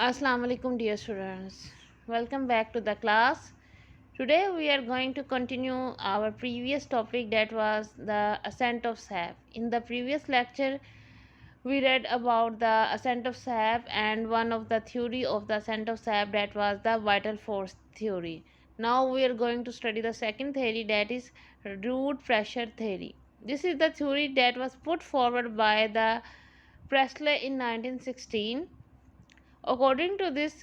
Assalamu alaikum dear students. Welcome back to the class. Today we are going to continue our previous topic, that was the ascent of sap. In the previous lecture we read about the ascent of sap and one of the theory of the ascent of sap, that was the vital force theory. Now we are going to study the second theory, that is root pressure theory. This is the theory that was put forward by the Presley in 1916. According to this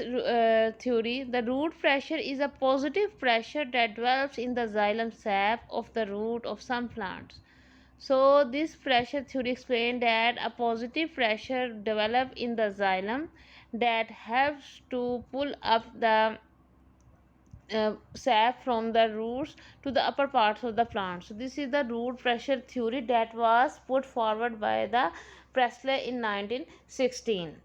theory, the root pressure is a positive pressure that develops in the xylem sap of the root of some plants. So, this pressure theory explained that a positive pressure develops in the xylem that helps to pull up the sap from the roots to the upper parts of the plant. So, this is the root pressure theory that was put forward by the Presley in 1916.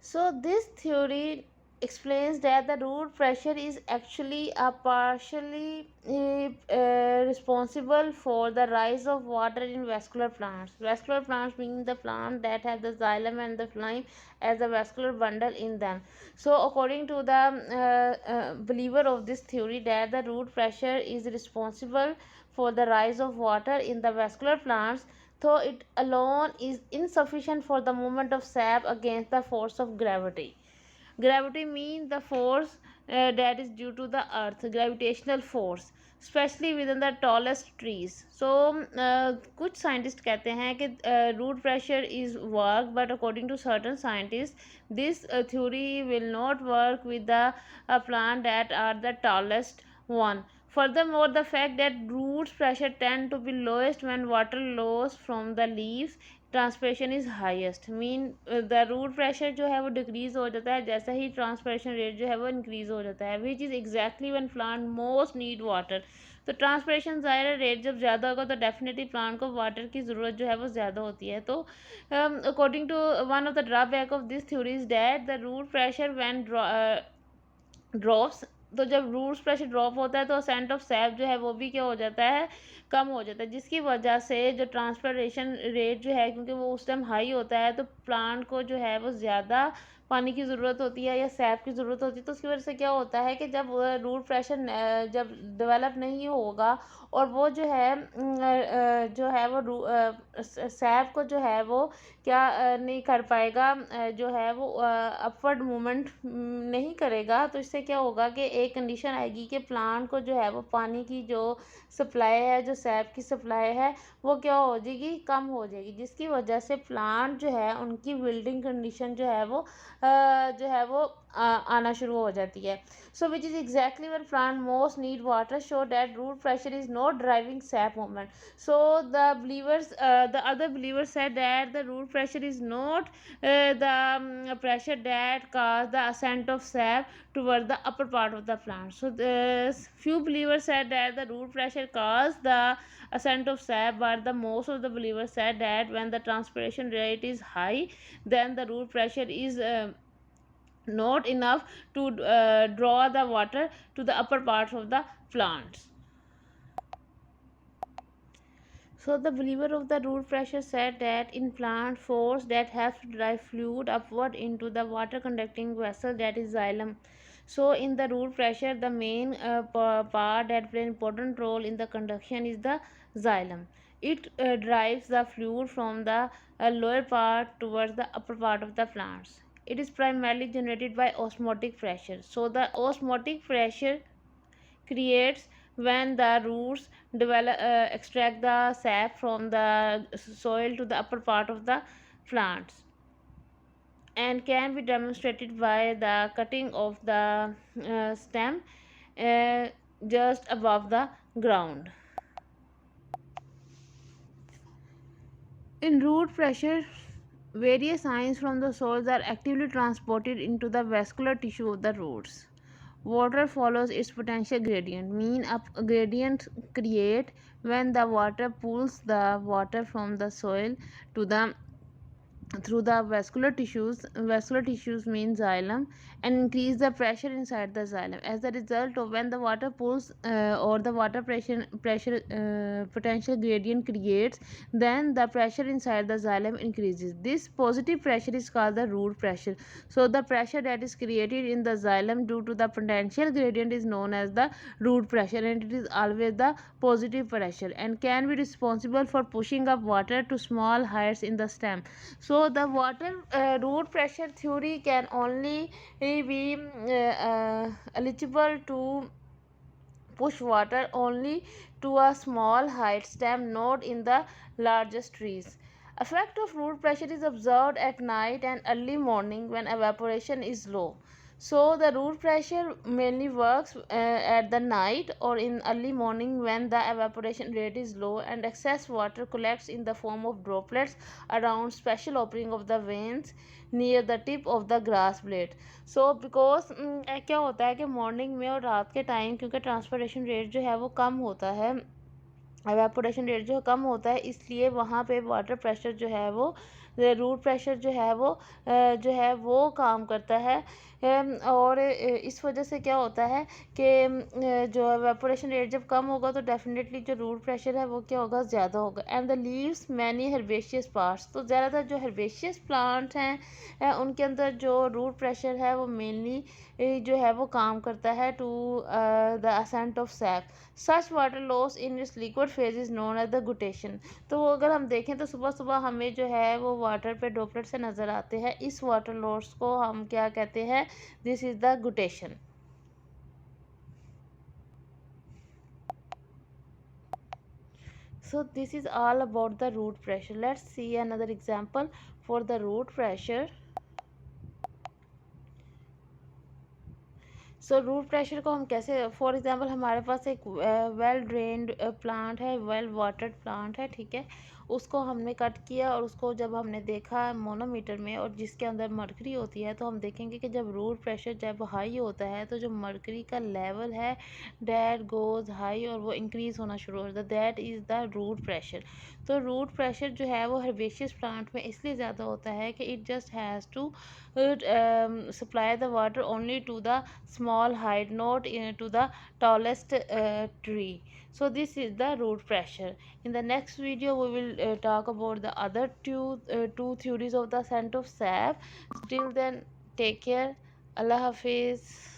So, this theory explains that the root pressure is actually a partially responsible for the rise of water in vascular plants. Vascular plants meaning the plant that have the xylem and the phloem as a vascular bundle in them. So, according to the believer of this theory, that the root pressure is responsible for the rise of water in the vascular plants, though it alone is insufficient for the movement of sap against the force of gravity. Gravity means the force that is due to the earth, gravitational force, especially within the tallest trees. So कुछ scientist कहते हैं कि root pressure is work, but according to certain scientist this theory will not work with the plant that are the tallest one. Furthermore, the fact that root pressure tend to be lowest when water loss from the leaves transpiration is highest, mean the root pressure जो है वो decrease हो जाता है जैसा ही transpiration rate जो है वो इंक्रीज़ हो जाता है, विच is exactly when plant most need water. तो ट्रांसपिरेशन ज़ाहिर रेट जब ज़्यादा होगा तो डेफिनेटली प्लांट को वाटर की ज़रूरत जो है वो ज़्यादा होती है. तो according to one of the drawback of this theory is that the root pressure when drops, तो जब रूट प्रेशर ड्रॉप होता है तो असेंट ऑफ सैप जो है वो भी क्या हो जाता है, कम हो जाता है, जिसकी वजह से जो ट्रांसपिरेशन रेट जो है, क्योंकि वो उस टाइम हाई होता है तो प्लांट को जो है वो ज़्यादा पानी की ज़रूरत होती है या सैप की ज़रूरत होती है. तो उसकी वजह से क्या होता है कि जब रूट प्रेशर जब डेवलप नहीं होगा और वो जो है वो सैप को जो है वो क्या नहीं कर पाएगा, जो है वो अपवर्ड मूवमेंट नहीं करेगा, तो इससे क्या होगा कि एक कंडीशन आएगी कि प्लांट को जो है वो पानी की जो सप्लाई है, जो सैप की सप्लाई है, वो क्या हो जाएगी, कम हो जाएगी, जिसकी वजह से प्लांट जो है उनकी विल्डिंग कंडीशन जो है वो आना शुरू हो जाती है. So which is exactly when plant most need water, show that root pressure is not driving sap movement. So the other believers said that the root pressure is not the pressure that cause the ascent of sap toward the upper part of the plant. So the few believers said that the root pressure caused the ascent of sap, but the most of the believers said that when the transpiration rate is high, then the root pressure is not enough to draw the water to the upper parts of the plants. So the believer of the root pressure said that in plant force that helps to drive fluid upward into the water conducting vessel, that is xylem. So in the root pressure, the main part that plays an important role in the conduction is the xylem. It drives the fluid from the lower part towards the upper part of the plants. It is primarily generated by osmotic pressure. So the osmotic pressure creates when the roots extract the sap from the soil to the upper part of the plants, and can be demonstrated by the cutting of the stem uh, just above the ground. In root pressure, various ions from the soils are actively transported into the vascular tissue of the roots. Water follows its potential gradient, mean a gradient create when the water pulls the water from the soil to the through the vascular tissues mean xylem, and increase the pressure inside the xylem. As a result of when the water pulls or the water pressure potential gradient creates, then the pressure inside the xylem increases. This positive pressure is called the root pressure. So the pressure that is created in the xylem due to the potential gradient is known as the root pressure, and it is always the positive pressure and can be responsible for pushing up water to small heights in the stem. So the water root pressure theory can only be eligible to push water only to a small height stem, not in the largest trees. Effect of root pressure is observed at night and early morning when evaporation is low. So the root pressure mainly works at the night or in early morning when the evaporation rate is low and excess water collects in the form of droplets around special opening of the veins near the tip of the grass blade. So because क्या होता है कि morning में और रात के time क्योंकि transportation rate जो है वो कम होता है, एवेपोरेशन रेट जो कम होता है, इसलिए वहाँ पे वाटर प्रेशर जो है वो रूट प्रेशर जो है वो काम करता है। और इस वजह से क्या होता है कि जो एवेपोरेशन रेट जब कम होगा तो डेफिनेटली जो रूट प्रेशर है वो क्या होगा, ज़्यादा होगा। And the leaves many herbaceous parts, तो ज़्यादातर जो हर्बेशियस प्लांट हैं उनके अंदर जो रूट प्रेशर है वो मेनली जो है वो काम करता है to the ascent of sap. Such water loss in its liquid phase is known as the guttation. तो अगर हम देखें तो सुबह सुबह हमें जो है वो वाटर पे ड्रॉपलेट से नज़र आते हैं, इस वाटर लॉस को हम क्या कहते हैं, this is the guttation. So this is all about the root pressure. Let's see another example for the root pressure. So root pressure को हम कैसे, फॉर एग्जांपल हमारे पास एक वेल ड्रेन्ड प्लांट है, वेल वाटर्ड प्लांट है, ठीक है, उसको हमने कट किया और उसको जब हमने देखा मोनोमीटर में और जिसके अंदर मरकरी होती है, तो हम देखेंगे कि जब रूट प्रेशर जब हाई होता है तो जो मरकरी का लेवल है डैट गोज़ हाई और वो इंक्रीज़ होना शुरू हो जाता है, that is the root pressure. तो रूट प्रेशर जो है वो हर्बेशियस प्लांट में इसलिए ज़्यादा होता है कि it just has to supply the water only to the small height, not to the tallest tree. So this is the root pressure. In the next video we will talk about the other two theories of the scent of sap. Till then, take care. Allah Hafiz.